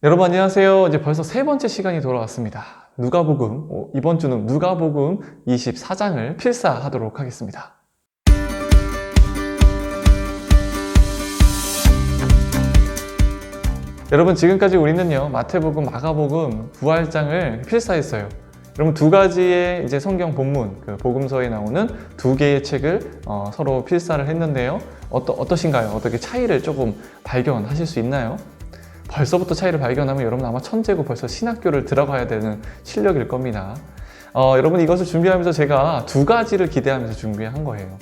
여러분 안녕하세요. 이제 벌써 세 번째 시간이 돌아왔습니다. 누가복음, 이번 주는 누가복음 24장을 필사하도록 하겠습니다. 여러분 지금까지 우리는요 마태복음, 마가복음, 부활장을 필사했어요. 여러분 두 가지의 이제 성경 본문, 그 복음서에 나오는 두 개의 책을 서로 필사를 했는데요. 어떠신가요? 어떻게 차이를 조금 발견하실 수 있나요? 벌써부터 차이를 발견하면 여러분 아마 천재고 벌써 신학교를 들어가야 되는 실력일 겁니다. 여러분 이것을 준비하면서 제가 두 가지를 기대하면서 준비한 거예요.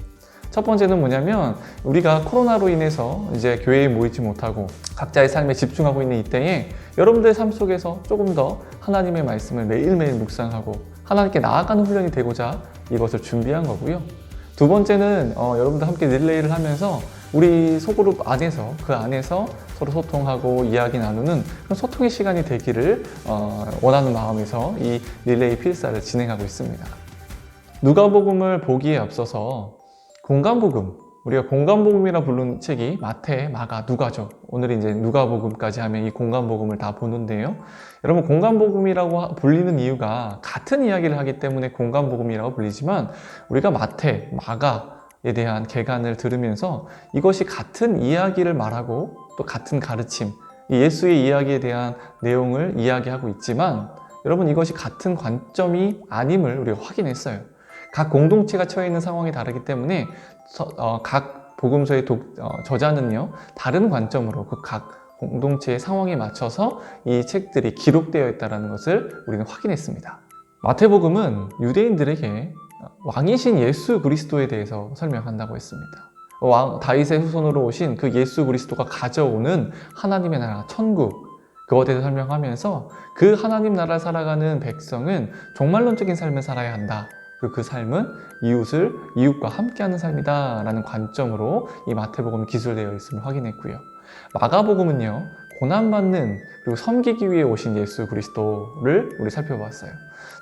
첫 번째는 뭐냐면 우리가 코로나로 인해서 이제 교회에 모이지 못하고 각자의 삶에 집중하고 있는 이때에 여러분들의 삶 속에서 조금 더 하나님의 말씀을 매일매일 묵상하고 하나님께 나아가는 훈련이 되고자 이것을 준비한 거고요. 두 번째는 여러분들 함께 릴레이를 하면서 우리 소그룹 안에서 그 안에서 서로 소통하고 이야기 나누는 그런 소통의 시간이 되기를 원하는 마음에서 이 릴레이 필사를 진행하고 있습니다. 누가복음을 보기에 앞서서 공간복음, 우리가 공간복음이라 부르는 책이 마태, 마가, 누가죠. 오늘 이제 누가복음까지 하면 이 공간복음을 다 보는데요. 여러분 공간복음이라고 불리는 이유가 같은 이야기를 하기 때문에 공간복음이라고 불리지만 우리가 마태, 마가에 대한 개관을 들으면서 이것이 같은 이야기를 말하고 또 같은 가르침, 예수의 이야기에 대한 내용을 이야기하고 있지만 여러분 이것이 같은 관점이 아님을 우리가 확인했어요. 각 공동체가 처해 있는 상황이 다르기 때문에 각 복음서의 저자는요 다른 관점으로 그 각 공동체의 상황에 맞춰서 이 책들이 기록되어 있다는 것을 우리는 확인했습니다. 마태복음은 유대인들에게 왕이신 예수 그리스도에 대해서 설명한다고 했습니다. 다윗의 후손으로 오신 그 예수 그리스도가 가져오는 하나님의 나라 천국, 그것에 대해서 설명하면서 그 하나님 나라를 살아가는 백성은 종말론적인 삶을 살아야 한다. 그 삶은 이웃과 함께하는 삶이다 라는 관점으로 이 마태복음이 기술되어 있음을 확인했고요. 마가복음은요 고난받는 그리고 섬기기 위해 오신 예수 그리스도를 우리 살펴봤어요.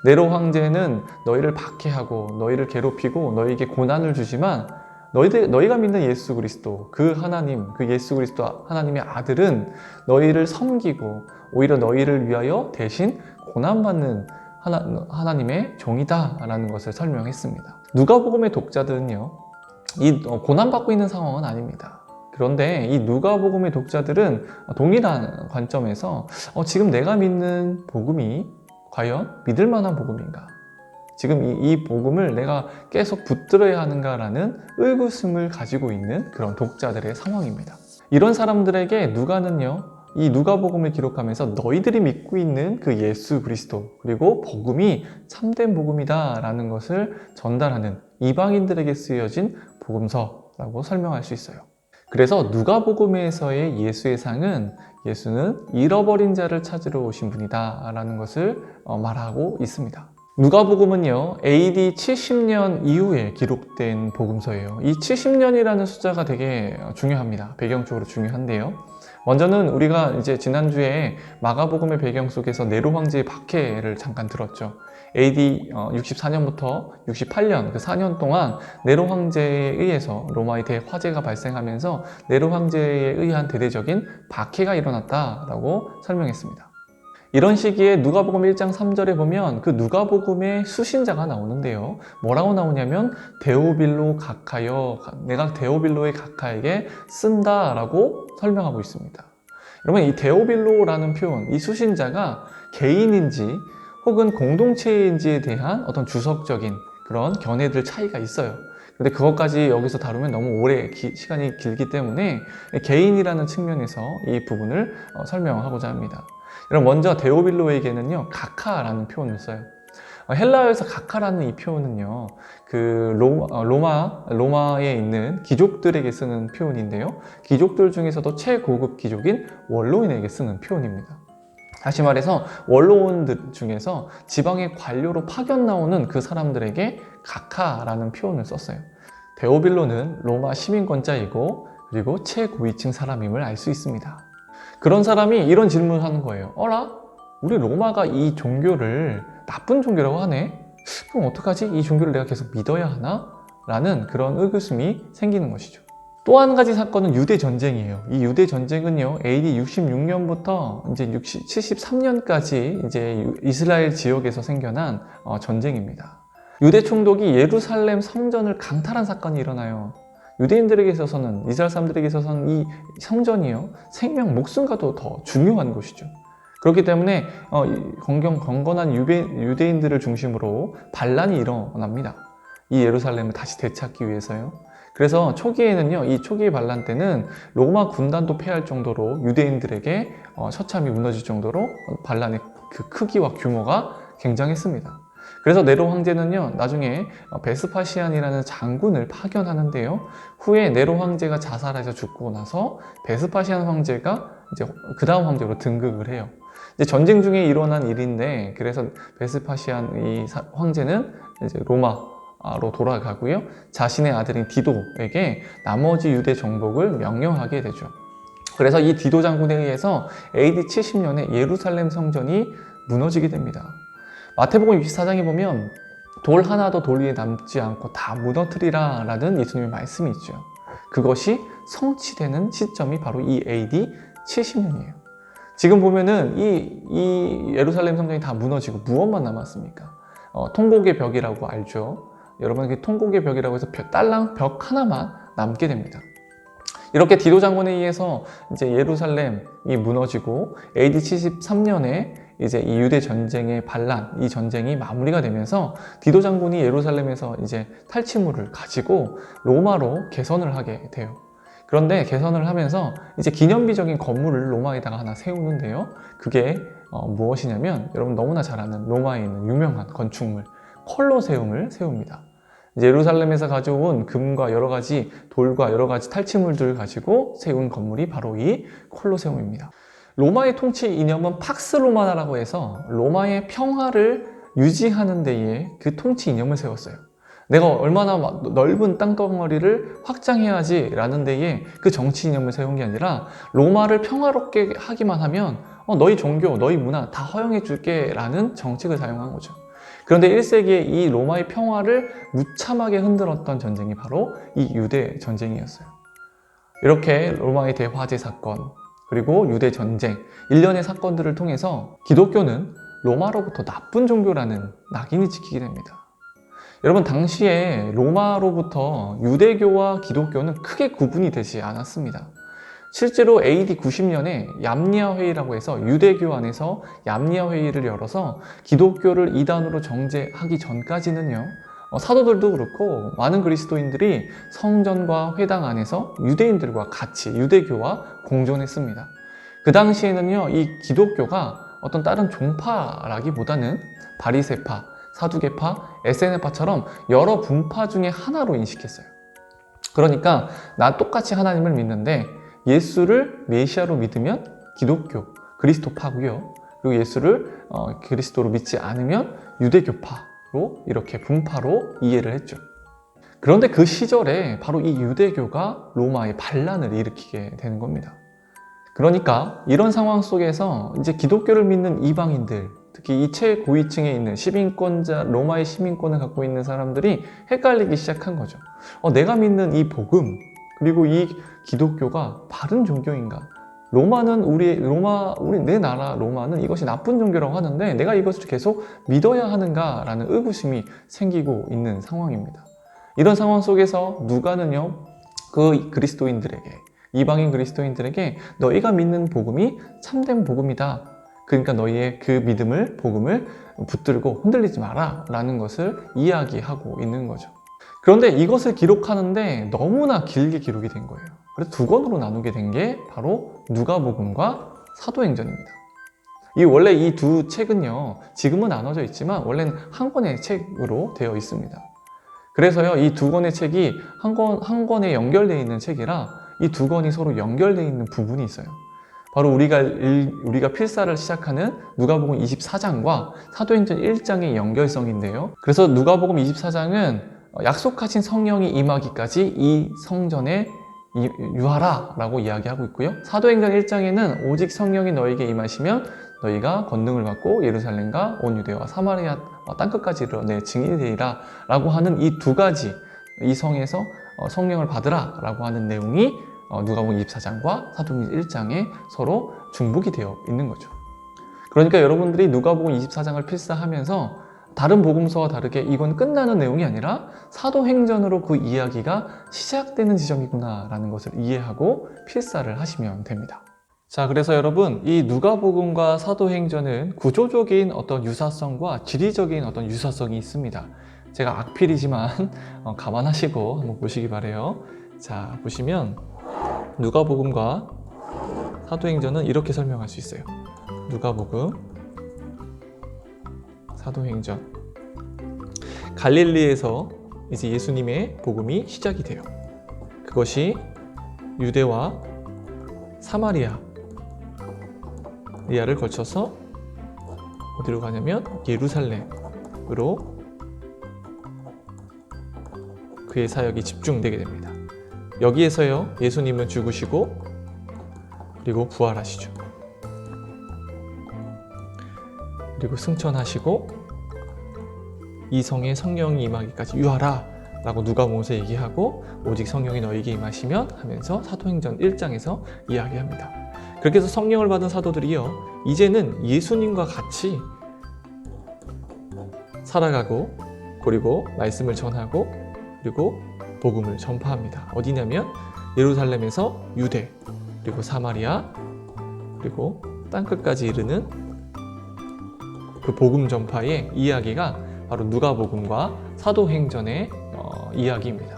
네로 황제는 너희를 박해하고 너희를 괴롭히고 너희에게 고난을 주지만 너희가 믿는 예수 그리스도, 그 하나님, 그 예수 그리스도 하나님의 아들은 너희를 섬기고 오히려 너희를 위하여 대신 고난받는 하나님의 종이다 라는 것을 설명했습니다. 누가복음의 독자들은요 이 고난받고 있는 상황은 아닙니다. 그런데 이 누가복음의 독자들은 동일한 관점에서 지금 내가 믿는 복음이 과연 믿을 만한 복음인가? 지금 이 복음을 내가 계속 붙들어야 하는가라는 의구심을 가지고 있는 그런 독자들의 상황입니다. 이런 사람들에게 누가는요 이 누가복음을 기록하면서 너희들이 믿고 있는 그 예수 그리스도 그리고 복음이 참된 복음이다 라는 것을 전달하는 이방인들에게 쓰여진 복음서라고 설명할 수 있어요. 그래서 누가복음에서의 예수의 상은 예수는 잃어버린 자를 찾으러 오신 분이다 라는 것을 말하고 있습니다. 누가복음은요 AD 70년 이후에 기록된 복음서예요. 이 70년이라는 숫자가 되게 중요합니다. 배경적으로 중요한데요. 먼저는 우리가 이제 지난주에 마가복음의 배경 속에서 네로 황제의 박해를 잠깐 들었죠. AD 64년부터 68년 그 4년 동안 네로 황제에 의해서 로마의 대화재가 발생하면서 네로 황제에 의한 대대적인 박해가 일어났다라고 설명했습니다. 이런 시기에 누가복음 1장 3절에 보면 그 누가복음의 수신자가 나오는데요. 뭐라고 나오냐면 데오빌로 각하여, 내가 데오빌로의 각하에게 쓴다라고 설명하고 있습니다. 여러분 이 데오빌로라는 표현, 이 수신자가 개인인지 혹은 공동체인지에 대한 어떤 주석적인 그런 견해들 차이가 있어요. 근데 그것까지 여기서 다루면 너무 오래 시간이 길기 때문에 개인이라는 측면에서 이 부분을 설명하고자 합니다. 그럼 먼저 데오빌로에게는요 각하라는 표현을 써요. 헬라어에서 각하라는 이 표현은요 그 로마에 있는 귀족들에게 쓰는 표현인데요, 귀족들 중에서도 최고급 귀족인 원로인에게 쓰는 표현입니다. 다시 말해서 원로원들 중에서 지방의 관료로 파견 나오는 그 사람들에게 각하라는 표현을 썼어요. 데오빌로는 로마 시민권자이고 그리고 최고위층 사람임을 알 수 있습니다. 그런 사람이 이런 질문을 하는 거예요. 어라? 우리 로마가 이 종교를 나쁜 종교라고 하네? 그럼 어떡하지? 이 종교를 내가 계속 믿어야 하나? 라는 그런 의구심이 생기는 것이죠. 또 한 가지 사건은 유대 전쟁이에요. 이 유대 전쟁은요, AD 66년부터 이제 73년까지 이제 이스라엘 지역에서 생겨난 전쟁입니다. 유대 총독이 예루살렘 성전을 강탈한 사건이 일어나요. 유대인들에게 있어서는, 이스라엘 사람들에게 있어서는 이 성전이요, 생명, 목숨과도 더 중요한 곳이죠. 그렇기 때문에 경건한 유대인들을 중심으로 반란이 일어납니다. 이 예루살렘을 다시 되찾기 위해서요. 그래서 초기에는요, 이 초기의 반란 때는 로마 군단도 패할 정도로 유대인들에게 처참히 무너질 정도로 반란의 그 크기와 규모가 굉장했습니다. 그래서 네로 황제는요, 나중에 베스파시안이라는 장군을 파견하는데요, 후에 네로 황제가 자살해서 죽고 나서 베스파시안 황제가 이제 그 다음 황제로 등극을 해요. 이제 전쟁 중에 일어난 일인데, 그래서 베스파시안 이 황제는 이제 로마로 돌아가고요, 자신의 아들인 디도에게 나머지 유대 정복을 명령하게 되죠. 그래서 이 디도 장군에 의해서 AD 70년에 예루살렘 성전이 무너지게 됩니다. 마태복음 64장에 보면 돌 하나도 돌 위에 남지 않고 다 무너뜨리라 라는 예수님의 말씀이 있죠. 그것이 성취되는 시점이 바로 이 AD 70년이에요. 지금 보면은 이 예루살렘 성전이 다 무너지고 무엇만 남았습니까? 통곡의 벽이라고 알죠. 여러분, 그 통곡의 벽이라고 해서 딸랑 벽 하나만 남게 됩니다. 이렇게 디도 장군에 의해서 이제 예루살렘이 무너지고 AD 73년에 이제 이 유대 전쟁의 반란, 이 전쟁이 마무리가 되면서 디도 장군이 예루살렘에서 이제 탈취물을 가지고 로마로 개선을 하게 돼요. 그런데 개선을 하면서 이제 기념비적인 건물을 로마에다가 하나 세우는데요, 그게 무엇이냐면, 여러분 너무나 잘 아는 로마에 있는 유명한 건축물 콜로세움을 세웁니다. 이제 예루살렘에서 가져온 금과 여러 가지 돌과 여러 가지 탈취물들을 가지고 세운 건물이 바로 이 콜로세움입니다. 로마의 통치 이념은 팍스 로마나라고 해서 로마의 평화를 유지하는 데에 그 통치 이념을 세웠어요. 내가 얼마나 넓은 땅덩어리를 확장해야지 라는 데에 그 정치 이념을 세운 게 아니라, 로마를 평화롭게 하기만 하면 너희 종교, 너희 문화 다 허용해 줄게 라는 정책을 사용한 거죠. 그런데 1세기에 이 로마의 평화를 무참하게 흔들었던 전쟁이 바로 이 유대 전쟁이었어요. 이렇게 로마의 대화재 사건, 그리고 유대 전쟁, 일련의 사건들을 통해서 기독교는 로마로부터 나쁜 종교라는 낙인이 찍히게 됩니다. 여러분, 당시에 로마로부터 유대교와 기독교는 크게 구분이 되지 않았습니다. 실제로 AD 90년에 얌니아 회의라고 해서 유대교 안에서 얌니아 회의를 열어서 기독교를 이단으로 정죄하기 전까지는요, 사도들도 그렇고 많은 그리스도인들이 성전과 회당 안에서 유대인들과 같이 유대교와 공존했습니다. 그 당시에는요, 이 기독교가 어떤 다른 종파라기보다는 바리새파, 사두개파, 에세네파처럼 여러 분파 중에 하나로 인식했어요. 그러니까 나 똑같이 하나님을 믿는데 예수를 메시아로 믿으면 기독교, 그리스도파고요. 그리고 예수를 그리스도로 믿지 않으면 유대교파로, 이렇게 분파로 이해를 했죠. 그런데 그 시절에 바로 이 유대교가 로마의 반란을 일으키게 되는 겁니다. 그러니까 이런 상황 속에서 이제 기독교를 믿는 이방인들, 특히 이 최고위층에 있는 시민권자, 로마의 시민권을 갖고 있는 사람들이 헷갈리기 시작한 거죠. 내가 믿는 이 복음, 그리고 이 기독교가 바른 종교인가? 로마는 내 나라 로마는 이것이 나쁜 종교라고 하는데 내가 이것을 계속 믿어야 하는가라는 의구심이 생기고 있는 상황입니다. 이런 상황 속에서 누가는요, 그 그리스도인들에게, 이방인 그리스도인들에게 너희가 믿는 복음이 참된 복음이다. 그러니까 너희의 그 믿음을, 복음을 붙들고 흔들리지 마라 라는 것을 이야기하고 있는 거죠. 그런데 이것을 기록하는데 너무나 길게 기록이 된 거예요. 그래서 두 권으로 나누게 된 게 바로 누가복음과 사도행전입니다. 원래 이 두 책은요, 지금은 나눠져 있지만 원래는 한 권의 책으로 되어 있습니다. 그래서요, 이 두 권의 책이 한 권에 연결되어 있는 책이라 이 두 권이 서로 연결되어 있는 부분이 있어요. 바로 우리가 필사를 시작하는 누가복음 24장과 사도행전 1장의 연결성인데요. 그래서 누가복음 24장은 약속하신 성령이 임하기까지 이 성전에 유하라 라고 이야기하고 있고요. 사도행전 1장에는 오직 성령이 너에게 임하시면 너희가 권능을 받고 예루살렘과 온 유대와 사마리아 땅끝까지 이르러 내 증인이 되리라 라고 하는 이 두 가지, 이 성에서 성령을 받으라 라고 하는 내용이 누가복음 24장과 사도행전 1장에 서로 중복이 되어 있는 거죠. 그러니까 여러분들이 누가복음 24장을 필사하면서 다른 복음서와 다르게 이건 끝나는 내용이 아니라 사도행전으로 그 이야기가 시작되는 지점이구나 라는 것을 이해하고 필사를 하시면 됩니다. 자, 그래서 여러분, 이 누가복음과 사도행전은 구조적인 어떤 유사성과 지리적인 어떤 유사성이 있습니다. 제가 악필이지만 감안하시고 한번 보시기 바래요. 자, 보시면 누가복음과 사도행전은 이렇게 설명할 수 있어요. 누가복음, 사도행전. 갈릴리에서 이제 예수님의 복음이 시작이 돼요. 그것이 유대와 사마리아를 거쳐서 어디로 가냐면 예루살렘으로 그의 사역이 집중되게 됩니다. 여기에서요, 예수님은 죽으시고 그리고 부활하시죠. 그리고 승천하시고 이 성에 성령이 임하기까지 유하라 라고 누가복음에서 얘기하고 오직 성령이 너에게 임하시면 하면서 사도행전 1장에서 이야기합니다. 그렇게 해서 성령을 받은 사도들이요, 이제는 예수님과 같이 살아가고 그리고 말씀을 전하고 그리고 복음을 전파합니다. 어디냐면 예루살렘에서 유대 그리고 사마리아 그리고 땅끝까지 이르는 그 복음 전파의 이야기가 바로 누가복음과 사도행전의 이야기입니다.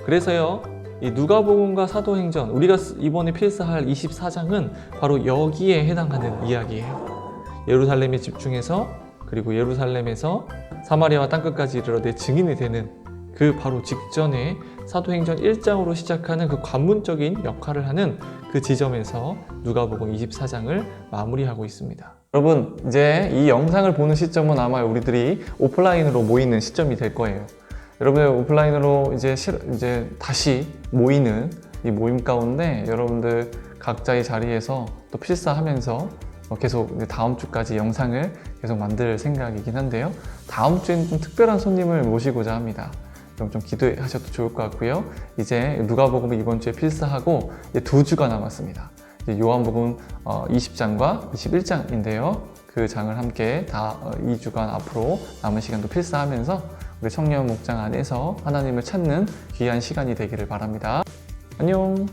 그래서요, 이 누가복음과 사도행전, 우리가 이번에 필사할 24장은 바로 여기에 해당하는 이야기예요. 예루살렘에 집중해서 그리고 예루살렘에서 사마리아와 땅끝까지 이르러 내 증인이 되는 그 바로 직전에 사도행전 1장으로 시작하는 그 관문적인 역할을 하는 그 지점에서 누가복음 24장을 마무리하고 있습니다. 여러분, 이제 이 영상을 보는 시점은 아마 우리들이 오프라인으로 모이는 시점이 될 거예요. 여러분들 오프라인으로 이제 다시 모이는 이 모임 가운데 여러분들 각자의 자리에서 또 필사하면서 계속 다음 주까지 영상을 계속 만들 생각이긴 한데요. 다음 주에는 좀 특별한 손님을 모시고자 합니다. 그럼 좀 기도하셔도 좋을 것 같고요. 이제 누가복음을 이번 주에 필사하고 이제 2주가 남았습니다. 이제 요한복음 20장과 21장인데요. 그 장을 함께 다 2주간 앞으로 남은 시간도 필사하면서 우리 청년 목장 안에서 하나님을 찾는 귀한 시간이 되기를 바랍니다. 안녕.